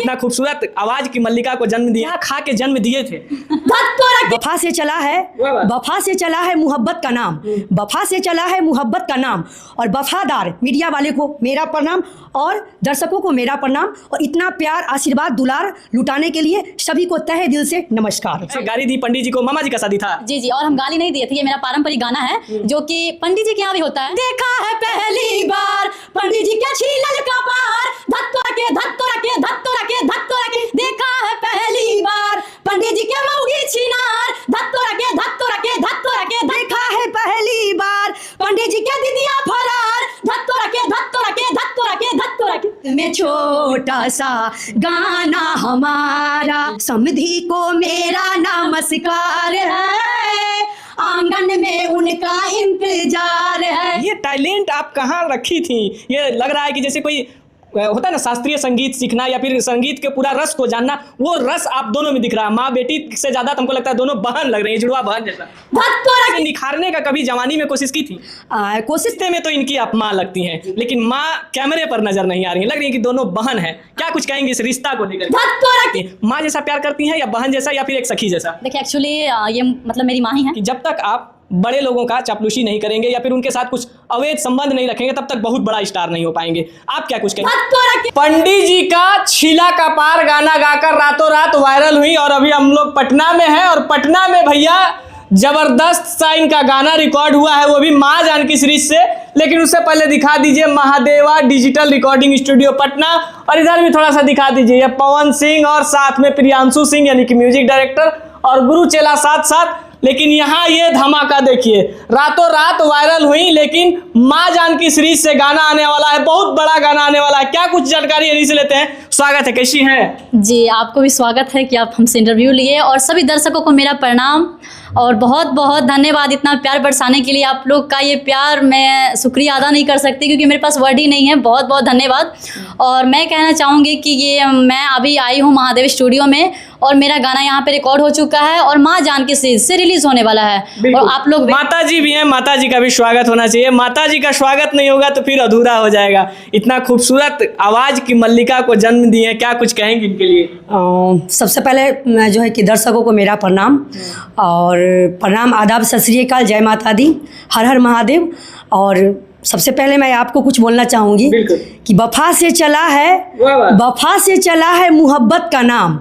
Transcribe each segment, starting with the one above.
इतना खूबसूरत आवाज की मल्लिका को जन्म दिया, खा के जन्म दिए थे। वफा से चला है, वफा से चला है मुहब्बत का नाम, वफा से चला है मुहब्बत का नाम। और वफादार मीडिया वाले को मेरा प्रणाम और दर्शकों को मेरा प्रणाम और इतना प्यार आशीर्वाद दुलार लुटाने के लिए सभी को तहे दिल से नमस्कार। गाली दी पंडित जी को, मामा जी का शादी था। जी जी, और हम गाली नहीं दिए थे, ये मेरा पारंपरिक गाना है जो कि पंडित जी के यहाँ भी होता है। देखा है पहली बार पंडित जी के छीलल कपार, धत्तोरा के धत्तोरा के धत्तोरा के धत्तोरा के। देखा है पहली बार पंडित जी के मौगी छिनार, धत्तोरा के धत्तोरा के धत्तोरा के। देखा है पहली बार पंडित जी के दीदिया फरार, धत्तोरा के धत्तोरा के धत्तोरा के धत्तोरा के। में छोटा सा गाना हमारा, समधी को मेरा नमस्कार है, आंगन में उनका इंतजार है। ये टैलेंट आप कहाँ रखी थी? ये लग रहा है कि जैसे कोई होता है ना शास्त्रीय संगीत सीखना या फिर संगीत के पूरा रस को जानना, वो रस आप दोनों में दिख रहा है। माँ बेटी से ज्यादा तुमको लगता है दोनों बहन लग रही है, जुड़वा बहन जैसा। निखारने का कभी जवानी में कोशिश की थी? कोशिश में तो इनकी आप माँ लगती हैं, लेकिन माँ कैमरे पर नजर नहीं आ रही है, लग रही है कि दोनों बहन है। क्या कुछ कहेंगे इस रिश्ता को लेकर? माँ जैसा प्यार करती हैं या बहन जैसा या फिर एक सखी जैसा? देखिए एक्चुअली ये मतलब मेरी माँ ही है। जब तक आप बड़े लोगों का चापलूसी नहीं करेंगे या फिर उनके साथ कुछ अवैध संबंध नहीं रखेंगे तब तक बहुत बड़ा स्टार नहीं हो पाएंगे। आप क्या कुछ कहेंगे? पंडित जी का छीला का पार गाना गाकर रातों रात वायरल हुई और अभी हम लोग पटना में हैं और पटना में भैया जबरदस्त सा इनका गाना रिकॉर्ड हुआ है, वो भी माँ जानकी सीरीज से। लेकिन उससे पहले दिखा दीजिए Mahadeva digital recording studio Patna, और इधर भी थोड़ा सा दिखा दीजिए ये पवन सिंह और साथ में प्रियांशु सिंह यानी कि म्यूजिक डायरेक्टर और गुरु चेला साथ साथ। लेकिन यहाँ ये धमाका देखिए, रातों रात वायरल हुई, लेकिन माँ जानकी सीरीज से गाना आने वाला है, बहुत बड़ा गाना आने वाला है। क्या कुछ जानकारी इन्हीं से लेते हैं। स्वागत है, कैसी हैं? जी आपको भी स्वागत है कि आप हमसे इंटरव्यू लिए, और सभी दर्शकों को मेरा प्रणाम और बहुत बहुत धन्यवाद इतना प्यार बरसाने के लिए। आप लोग का ये प्यार मैं शुक्रिया अदा नहीं कर सकती क्योंकि मेरे पास वर्ड ही नहीं है। बहुत बहुत धन्यवाद। और मैं कहना चाहूँगी कि ये मैं अभी आई हूँ महादेव स्टूडियो में और मेरा गाना यहाँ पे रिकॉर्ड हो चुका है और माँ जानकी सीरीज से रिलीज होने वाला है। और आप लोग माता जी भी हैं, माता जी का भी स्वागत होना चाहिए। माता जी का स्वागत नहीं होगा तो फिर अधूरा हो जाएगा। इतना खूबसूरत आवाज की मल्लिका को जन्म दी है, क्या कुछ कहेंगे इनके लिए? सबसे पहले जो है कि दर्शकों को मेरा प्रणाम और प्रणाम, आदाब, सत श्री अकाल, जय माता दी, हर हर महादेव। और सबसे पहले मैं आपको कुछ बोलना चाहूँगी कि वफा से चला है, वफा से चला है मुहब्बत का नाम,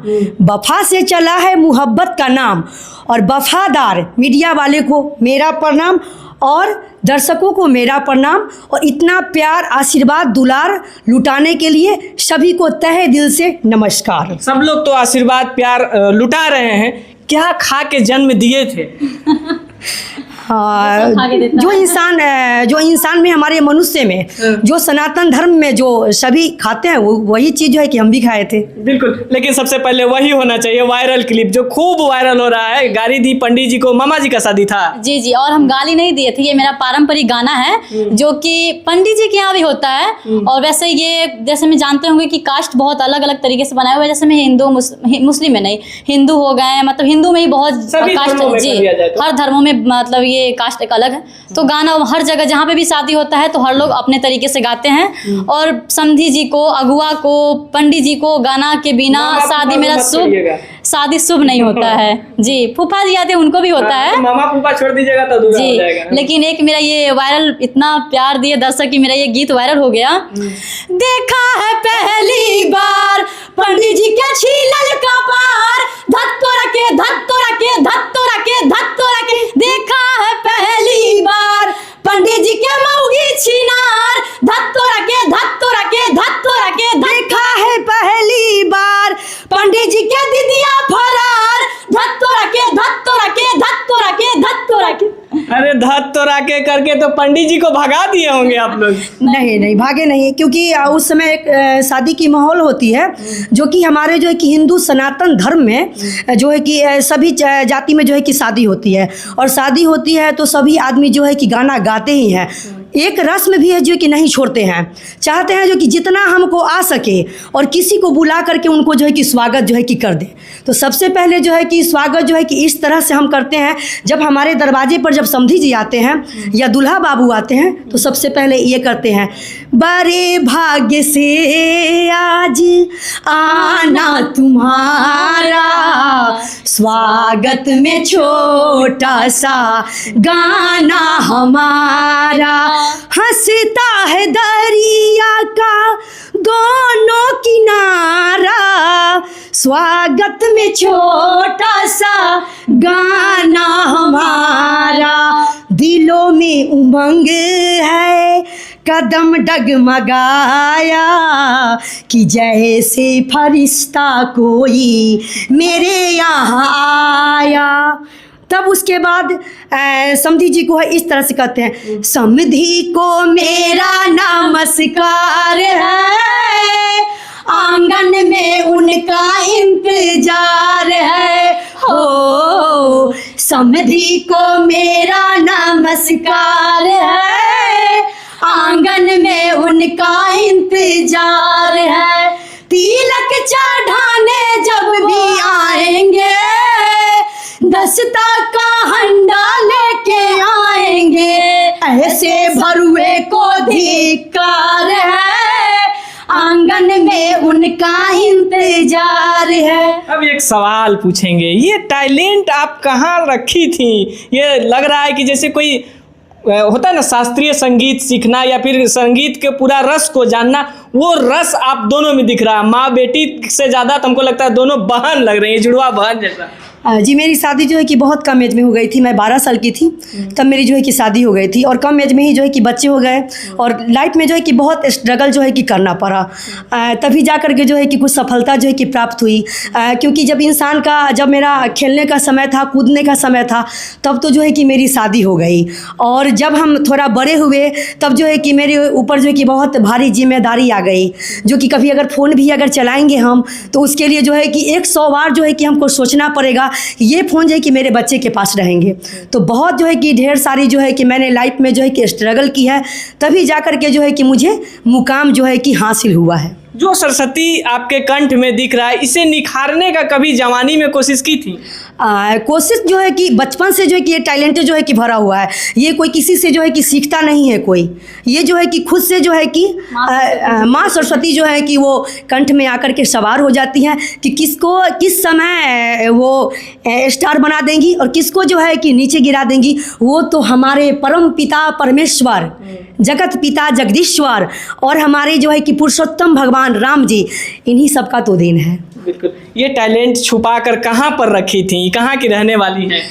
वफा से चला है मुहब्बत का नाम। और वफादार मीडिया वाले को मेरा प्रणाम और दर्शकों को मेरा प्रणाम और इतना प्यार आशीर्वाद दुलार लुटाने के लिए सभी को तहे दिल से नमस्कार। सब लोग तो आशीर्वाद प्यार लुटा रहे हैं, क्या खा के जन्म दिए थे? हाँ, जो इंसान में, हमारे मनुष्य में, जो सनातन धर्म में जो सभी खाते हैं वो वही चीज़ जो है कि हम भी खाए थे। बिल्कुल, लेकिन सबसे पहले वही होना चाहिए वायरल क्लिप जो खूब वायरल हो रहा है। गाली दी पंडित जी को, मामा जी का शादी था। जी जी, और हम गाली नहीं दिए थे, ये मेरा पारंपरिक गाना है जो कि पंडित जी के यहाँ भी होता है। और वैसे ये जैसे मैं जानते होंगे कि कास्ट बहुत अलग अलग तरीके से बनाया हुआ है। जैसे मैं हिंदू मुस्लिम में नहीं, हिंदू हो गए, मतलब हिंदू में ही बहुत कास्ट, जी हर धर्मों में मतलब ये कास्ट एक अलग है। तो गाना हर जगह जहाँ पे भी शादी होता है तो हर लोग अपने तरीके से गाते हैं। और समधी जी को, अगुआ को, पंडित जी को गाना के बिना शादी मेरा शादी शुभ नहीं होता है। जी फूफा जी आते हैं उनको भी होता है, मामा फूफा छोड़ दीजिएगा तो अधूरा हो जाएगा। लेकिन एक मेरा ये वायरल, इतना प्यार दिए दर्शक की मेरा ये गीत वायरल हो गया। देखा है पहली बार पंडित जी के छीलल कपार, धत्तोरा के धत्तोरा के धत्तोरा के धत्तोरा के। देखा है पहली बार पंडित जी के मौगी छिनार, धत्तोरा के धत्तोरा के धत्तोरा के। देखा है पहली बार पंडित जी के दीदिया फरार, धत्तोरा के धत्तोरा के धत्तोरा के धत्तोरा के। अरे धत्तोरा के करके तो पंडित जी को भगा दिए होंगे आप लोग। नहीं भागे नहीं, क्योंकि उस समय एक शादी की माहौल होती है जो कि हमारे जो है कि हिंदू सनातन धर्म में जो है कि सभी जाति में जो है कि शादी होती है। और शादी होती है तो सभी आदमी जो है कि गाना गाते ही हैं। एक रस्म भी है जो कि नहीं छोड़ते हैं, चाहते हैं जो कि जितना हमको आ सके और किसी को बुला करके उनको जो है कि स्वागत जो है कि कर दे। तो सबसे पहले जो है कि स्वागत जो है कि इस तरह से हम करते हैं, जब हमारे दरवाजे पर जब समधी जी आते हैं या दूल्हा बाबू आते हैं तो सबसे पहले ये करते हैं, बड़े भाग्य से आज आना तुम्हारा, स्वागत में छोटा सा गाना हमारा, हंसता है दरिया का दोनों किनारा, स्वागत में छोटा सा गाना हमारा, दिलों में उमंग है कदम डगमगाया कि जैसे फरिश्ता कोई मेरे यहाँ आया। तब उसके बाद समधी जी को है इस तरह से कहते हैं, समधी को मेरा नमस्कार है, आंगन में उनका इंतजार है, हो समधी को मेरा नमस्कार है, आंगन में उनका इंतजार है, तिलक चढ़ाने जब भी आएंगे दस्ता का हंडा लेके आएंगे, ऐसे भरुए को धिक्कार है, आंगन में उनका इंतजार है। अब एक सवाल पूछेंगे, ये टैलेंट आप कहाँ रखी थी? ये लग रहा है कि जैसे कोई होता है ना शास्त्रीय संगीत सीखना या फिर संगीत के पूरा रस को जानना, वो रस आप दोनों में दिख रहा है। माँ बेटी से ज़्यादा तो हमको लगता है दोनों बहन लग रही है, जुड़वा बहन जैसा। जी मेरी शादी जो है कि बहुत कम एज में हो गई थी, मैं 12 साल की थी तब मेरी जो है कि शादी हो गई थी और कम एज में ही जो है कि बच्चे हो गए और लाइफ में जो है कि बहुत स्ट्रगल जो है कि करना पड़ा, तभी जा कर के जो है कि कुछ सफलता जो है कि प्राप्त हुई। क्योंकि जब इंसान का जब मेरा खेलने का समय था, कूदने का समय था, तब तो जो है कि मेरी शादी हो गई और जब हम थोड़ा बड़े हुए तब जो है कि मेरे ऊपर जो है कि बहुत भारी जिम्मेदारी आ गई, जो कि कभी अगर फ़ोन भी अगर चलाएँगे हम तो उसके लिए जो है कि 100 बार जो है कि हमको सोचना पड़ेगा ये फ़ोन जो है कि मेरे बच्चे के पास रहेंगे। तो बहुत जो है कि ढेर सारी जो है कि मैंने लाइफ में जो है कि स्ट्रगल की है, तभी जा कर के जो है कि मुझे मुकाम जो है कि हासिल हुआ है। जो सरस्वती आपके कंठ में दिख रहा है, इसे निखारने का कभी जवानी में कोशिश की थी? कोशिश जो है कि बचपन से जो है कि ये टैलेंट जो है कि भरा हुआ है, ये कोई किसी से जो है कि सीखता नहीं है कोई, ये जो है कि खुद से जो है कि माँ सरस्वती जो है कि वो कंठ में आकर के सवार हो जाती हैं कि किसको किस समय वो स्टार बना देंगी और किसको जो है कि नीचे गिरा देंगी। वो तो हमारे परम पिता परमेश्वर, जगत पिता जगदीश्वर और हमारे जो है कि पुरुषोत्तम भगवान राम जी, इन्हीं सब का तो देन है। बिल्कुल। ये टैलेंट छुपा कर कहाँ पर रखी थी, कहाँ की रहने वाली हैं?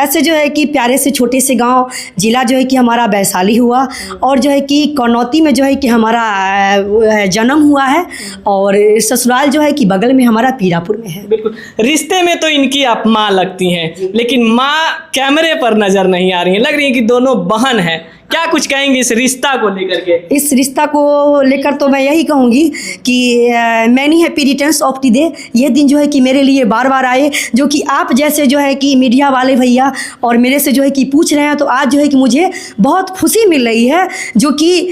ऐसे जो है कि प्यारे से छोटे से गांव, जिला जो है कि हमारा वैशाली हुआ और जो है कि कनौती में जो है कि हमारा जन्म हुआ है और ससुराल जो है कि बगल में हमारा पीरापुर में है। बिल्कुल। रिश्ते में तो इनकी आप माँ लगती हैं, लेकिन माँ कैमरे पर नज़र नहीं आ रही हैं, लग रही है कि दोनों बहन हैं। क्या कुछ कहेंगे इस रिश्ता को लेकर के? इस रिश्ता को लेकर तो मैं यही कहूँगी कि many happy returns of the day, ये दिन जो है कि मेरे लिए बार बार आए, जो कि आप जैसे जो है कि मीडिया वाले भैया और मेरे से जो है कि पूछ रहे हैं, तो आज जो है कि मुझे बहुत खुशी मिल रही है, जो कि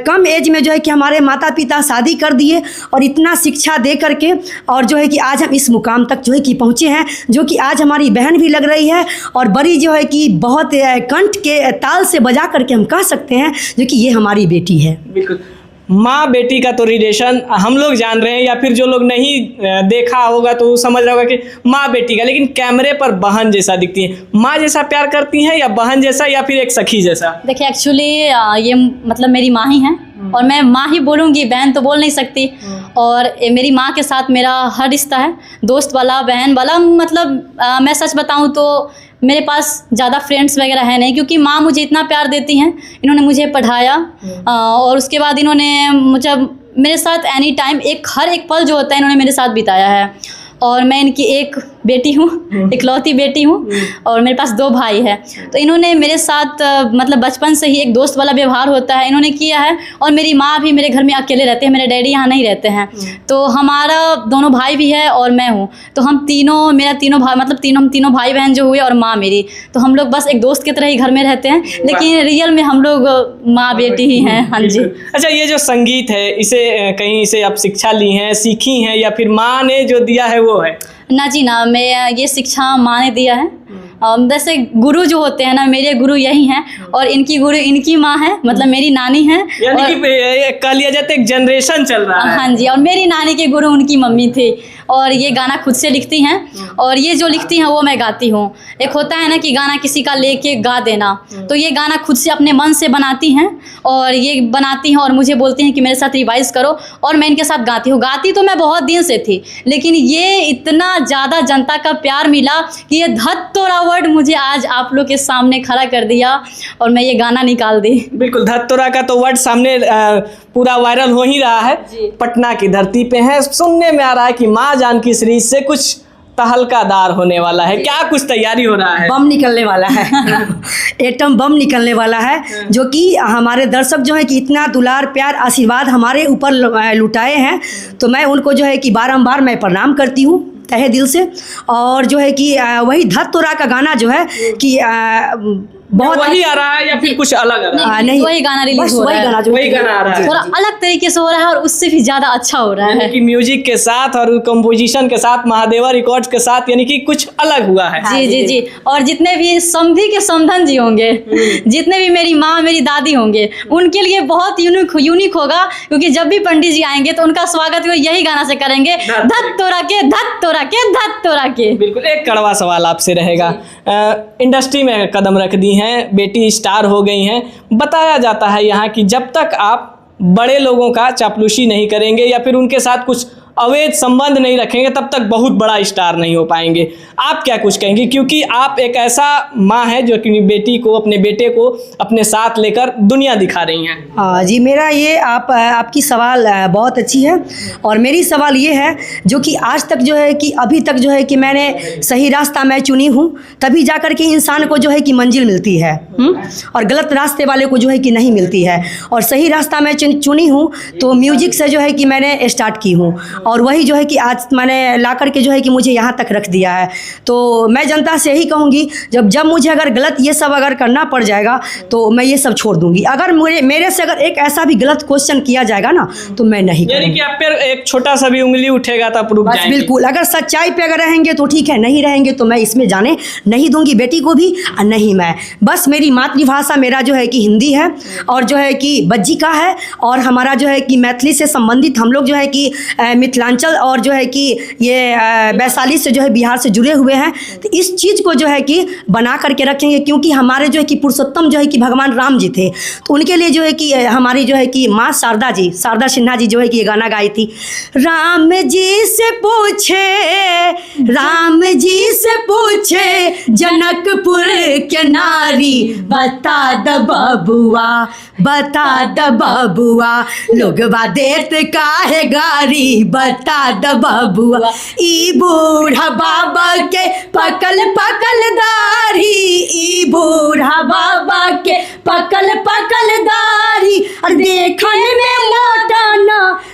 कम एज में जो है कि हमारे माता पिता शादी कर दिए और इतना शिक्षा दे करके और जो है कि आज हम इस मुकाम तक जो है कि पहुँचे हैं, जो कि आज हमारी बहन भी लग रही है और बड़ी जो है कि बहुत कंठ के ताल से बजा करके हम कह सकते हैं जो कि ये हमारी बेटी है। बिल्कुल। माँ बेटी का तो रिलेशन हम लोग जान रहे हैं, या फिर जो लोग नहीं देखा होगा तो समझ रहा होगा कि माँ बेटी का, लेकिन कैमरे पर बहन जैसा दिखती है। माँ जैसा प्यार करती हैं या बहन जैसा या फिर एक सखी जैसा? देखिए एक्चुअली ये मतलब मेरी माँ ही हैं और मैं माँ ही बोलूँगी, बहन तो बोल नहीं सकती। और मेरी माँ के साथ मेरा हर रिश्ता है, दोस्त वाला, बहन वाला। मतलब मैं सच बताऊँ तो मेरे पास ज़्यादा फ्रेंड्स वगैरह है नहीं, क्योंकि माँ मुझे इतना प्यार देती हैं, इन्होंने मुझे पढ़ाया और उसके बाद इन्होंने मुझे मेरे साथ एनी टाइम हर एक पल जो होता है इन्होंने मेरे साथ बिताया है और मैं इनकी एक बेटी हूँ, इकलौती बेटी हूँ और मेरे पास 2 भाई है। तो इन्होंने मेरे साथ मतलब बचपन से ही एक दोस्त वाला व्यवहार होता है इन्होंने किया है। और मेरी माँ भी मेरे घर में अकेले रहते हैं, मेरे डैडी यहाँ नहीं रहते हैं। तो हमारा दोनों भाई भी है और मैं हूँ, तो हम तीनों, मेरा तीनों भाई मतलब हम तीनों भाई बहन जो हुए और माँ मेरी, तो हम लोग बस एक दोस्त की तरह ही घर में रहते हैं, लेकिन रियल में हम लोग माँ बेटी ही हैं। हाँ जी। अच्छा, ये जो संगीत है इसे कहीं से आप शिक्षा ली हैं, सीखी हैं, या फिर माँ ने जो दिया है वो है? ना जी ना, मैं ये शिक्षा माँ ने दिया है। वैसे गुरु जो होते हैं ना, मेरे गुरु यही हैं और इनकी गुरु इनकी माँ है, मतलब मेरी नानी है। यानी कि कह लिया जाए तो एक जनरेशन चल रहा है। हाँ जी, और मेरी नानी के गुरु उनकी मम्मी थी और ये गाना खुद से लिखती हैं और ये जो लिखती हैं वो मैं गाती हूँ। एक होता है ना कि गाना किसी का लेके गा देना, तो ये गाना खुद से अपने मन से बनाती हैं और ये बनाती हैं और मुझे बोलती हैं कि मेरे साथ रिवाइज़ करो और मैं इनके साथ गाती हूँ। गाती तो मैं बहुत दिन से थी, लेकिन ये इतना ज़्यादा जनता का प्यार मिला कि ये धत तोरा वर्ड मुझे आज आप लोग के सामने खड़ा कर दिया और मैं ये गाना निकाल दी। बिल्कुल, धतोरा का तो वर्ड सामने पूरा वायरल हो ही रहा है। पटना की धरती पे है, सुनने में आ रहा है कि माँ जानकी सीरीज से कुछ तहलकादार होने वाला है। क्या कुछ तैयारी हो रहा है? बम निकलने वाला है एटम बम निकलने वाला है, जो कि हमारे दर्शक जो है कि इतना दुलार प्यार आशीर्वाद हमारे ऊपर लुटाए हैं, तो मैं उनको जो है कि बारंबार मैं प्रणाम करती हूँ तहे दिल से। और जो है कि वही धत तोरा का गाना जो है कि बहुत वही आ रहा है या फिर कुछ अलग आ रहा है? नहीं, वही गाना रिलीज हो रहा है, वही गाना आ रहा है, थोड़ा अलग तरीके से हो रहा है और उससे भी ज़्यादा अच्छा हो रहा है कि म्यूजिक के साथ और कंपोजिशन के साथ, महादेवा रिकॉर्ड्स के साथ, यानी कि कुछ अलग हुआ है। जी जी जी। और जितने भी समधी के समधन जी होंगे, जितने भी मेरी माँ मेरी दादी होंगे, उनके लिए बहुत यूनिक होगा, क्योंकि जब भी पंडित जी आएंगे तो उनका स्वागत वो यही गाना से करेंगे, धत तोरा के धत तोरा के धत तोरा के। बिल्कुल, एक कड़वा सवाल आपसे रहेगा। इंडस्ट्री में कदम रख दी हैं, बेटी स्टार हो गई हैं, बताया जाता है यहाँ कि जब तक आप बड़े लोगों का चापलूसी नहीं करेंगे या फिर उनके साथ कुछ अवैध संबंध नहीं रखेंगे तब तक बहुत बड़ा स्टार नहीं हो पाएंगे। आप क्या कुछ कहेंगे, क्योंकि आप एक ऐसा माँ है जो कि बेटी को, अपने बेटे को अपने साथ लेकर दुनिया दिखा रही हैं? हाँ जी, मेरा ये आपकी सवाल बहुत अच्छी है और मेरी सवाल ये है जो कि आज तक जो है कि अभी तक जो है कि मैंने सही रास्ता मैं चुनी हूँ, तभी जा कर के इंसान को जो है कि मंजिल मिलती है और गलत रास्ते वाले को जो है कि नहीं मिलती है। और सही रास्ता मैं चुनी हूँ तो म्यूजिक से जो है कि मैंने स्टार्ट की हूँ और वही जो है कि आज मैंने ला कर के जो है कि मुझे यहाँ तक रख दिया है। तो मैं जनता से यही कहूँगी, जब मुझे अगर गलत ये सब अगर करना पड़ जाएगा तो मैं ये सब छोड़ दूँगी। अगर मेरे से अगर एक ऐसा भी गलत क्वेश्चन किया जाएगा ना तो मैं नहीं करूँगी। यानी कि आप पर एक छोटा सा भी उंगली उठेगा तो आप रुक जाएंगे? बिल्कुल, अगर सच्चाई पे अगर रहेंगे तो ठीक है, नहीं रहेंगे तो मैं इसमें जाने नहीं दूंगी बेटी को भी और नहीं मैं। बस मेरी मातृभाषा मेरा जो है कि हिंदी है और जो है कि बज्जिका है और हमारा जो है कि मैथिली से संबंधित हम लोग जो है कि मिथिलांचल और जो है कि ये वैशाली से जो है बिहार से जुड़े हुए हैं। तो इस चीज़ को जो है कि बना करके रखेंगे, क्योंकि हमारे जो है कि पुरुषोत्तम जो है कि भगवान राम जी थे, तो उनके लिए जो है कि हमारी जो है कि माँ शारदा सिन्हा जी जो है कि ये गाना गाई थी। राम जी से पूछे जनकपुर के नारी, बता द बबुआ लोगवा देत काहे गारी, बता द बबुआ ई बूढ़ा बाबा के पकल दारी, ई बूढ़ा बाबा के पकल दारी। और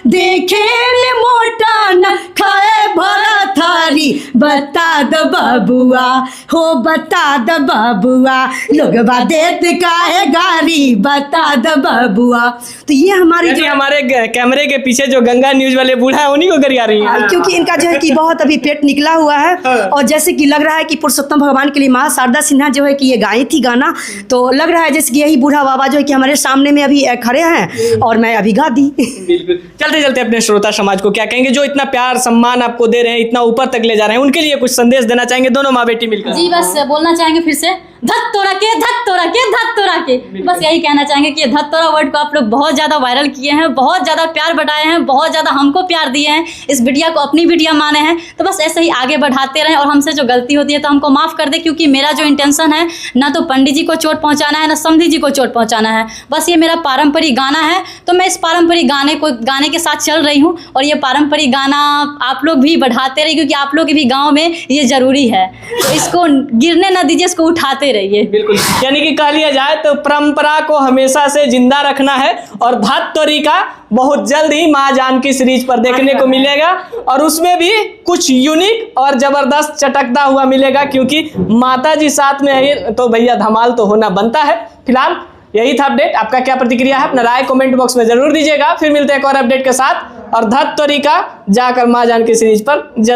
देखे में मोटा न खाए भरा थारी, बता द बबुआ हो बता द बबुआ लोगवा देत काहे गारी, बता द बबुआ। तो ये हमारे कैमरे के पीछे जो गंगा न्यूज वाले बूढ़ा है उन्हीं को करिया रही है, क्योंकि इनका जो है कि बहुत अभी पेट निकला हुआ है और जैसे कि लग रहा है कि पुरुषोत्तम भगवान के लिए माँ शारदा सिन्हा जो है कि ये गाई थी गाना, तो लग रहा है जैसे कि यही बूढ़ा बाबा जो है कि हमारे सामने में अभी खड़े हैं और मैं अभी गा दी। बिल्कुल, चलते अपने श्रोता समाज को क्या कहेंगे जो इतना प्यार सम्मान आपको दे रहे हैं, इतना ऊपर तक ले जा रहे हैं, उनके लिए कुछ संदेश देना चाहेंगे दोनों माँ बेटी मिलकर? जी बस बोलना चाहेंगे फिर से धत तोड़ा के धत तोड़ा के धत तोड़ा के। बस यही कहना चाहेंगे कि ये धत तोड़ा वर्ड को आप लोग बहुत ज़्यादा वायरल किए हैं, बहुत ज़्यादा प्यार बढ़ाए हैं, बहुत ज़्यादा हमको प्यार दिए हैं, इस बिटिया को अपनी बिटिया माने हैं। तो बस ऐसे ही आगे बढ़ाते रहें और हमसे जो गलती होती है तो हमको माफ़ कर दे, क्योंकि मेरा जो इंटेंशन है ना तो पंडित जी को चोट पहुँचाना है ना समधी जी को चोट पहुँचाना है। बस ये मेरा पारंपरिक गाना है तो मैं इस पारंपरिक गाने के साथ चल रही हूँ और ये पारंपरिक गाना आप लोग भी बढ़ाते रहिए, क्योंकि आप लोग के भी गाँव में ये ज़रूरी है। तो इसको गिरने ना दीजिए, इसको उठाते रहिए। बिल्कुल, यानी कि कह लिया जाए तो परंपरा को हमेशा से जिंदा रखना है और धत तोरिका बहुत जल्द ही माँ जानकी सीरीज पर देखने को मिलेगा और उसमें भी कुछ यूनिक और जबरदस्त चटकता हुआ मिलेगा, क्योंकि माता जी साथ में है तो भैया धमाल तो होना बनता है। फिलहाल यही था अपडेट। आपका क्या प्रतिक्रिया है अपना राय कमेंट बॉक्स में जरूर दीजिएगा। फिर मिलते हैं एक और अपडेट के साथ और धत तोरिका जाकर माँ जानकी सीरीज पर